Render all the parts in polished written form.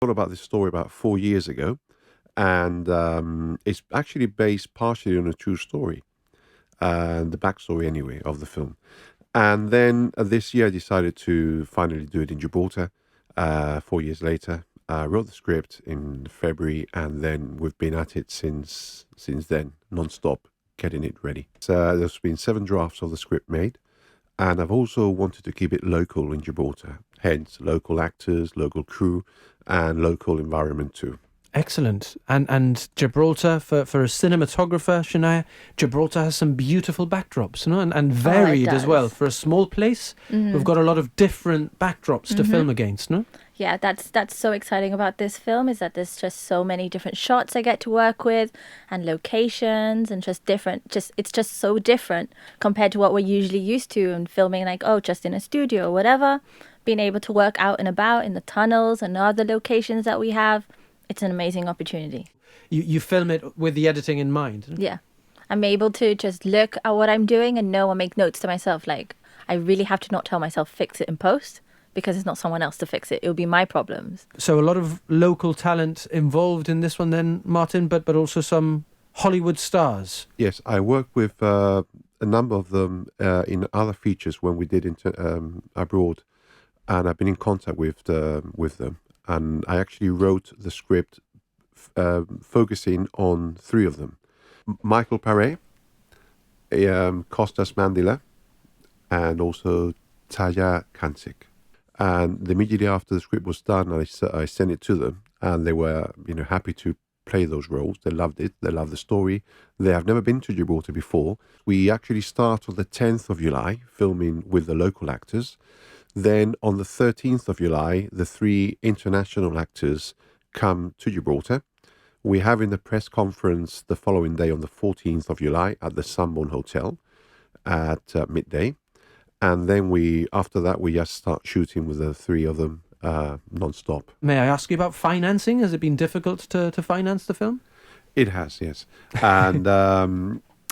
thought about this story about 4 years ago, and it's actually based partially on a true story, and the backstory anyway of the film. And then this year I decided to finally do it in Gibraltar. 4 years later, I wrote the script in February, and then we've been at it since then, non-stop, getting it ready. So there's been 7 drafts of the script made, and I've also wanted to keep it local in Gibraltar, hence local actors, local crew, and local environment too. Excellent. And Gibraltar, for a cinematographer, Shania, Gibraltar has some beautiful backdrops, you know, and varied as well. For a small place, we've got a lot of different backdrops to film against, no? Yeah, that's so exciting about this film, is that there's just so many different shots I get to work with and locations and just different, it's just so different compared to what we're usually used to in filming, like, oh, just in a studio or whatever. Being able to work out and about in the tunnels and other locations that we have, it's an amazing opportunity. You film it with the editing in mind. Yeah. I'm able to just look at what I'm doing and know and make notes to myself. Like, I really have to not tell myself fix it in post, because it's not someone else to fix it. It'll be my problems. So a lot of local talent involved in this one then, Martin, but also some Hollywood stars. Yes, I worked with a number of them in other features when we did abroad, and I've been in contact with them. And I actually wrote the script focusing on 3 of them. Michael Paré, Costas Mandylor, and also Tayah Kansik. And immediately after the script was done, I sent it to them, and they were, happy to play those roles. They loved it. They loved the story. They have never been to Gibraltar before. We actually start on the 10th of July, filming with the local actors. Then on the 13th of July, the 3 international actors come to Gibraltar. We're having the press conference the following day on the 14th of July at the Sunburn Hotel at midday. And then after that, we just start shooting with the 3 of them non-stop. May I ask you about financing? Has it been difficult to finance the film? It has, yes. And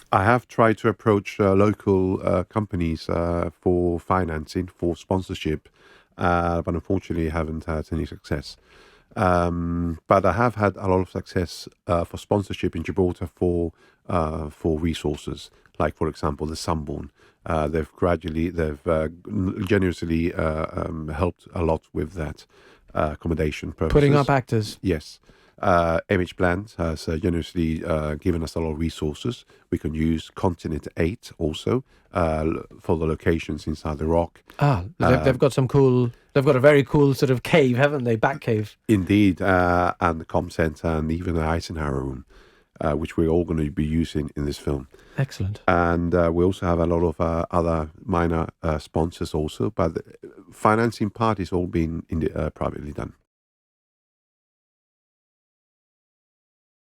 I have tried to approach local companies for financing, for sponsorship, but unfortunately haven't had any success. But I have had a lot of success for sponsorship in Gibraltar for resources, like, for example, the Sunburn. They've generously helped a lot with that accommodation purposes. Putting up actors. Yes. MH Bland has generously given us a lot of resources. We can use Continent 8 also for the locations inside the rock. They've got some cool... They've got a very cool sort of cave, haven't they? Bat cave. Indeed. And the Com Center and even the Eisenhower room, which we're all going to be using in this film. Excellent. And we also have a lot of other minor sponsors also, but the financing part is all being privately done.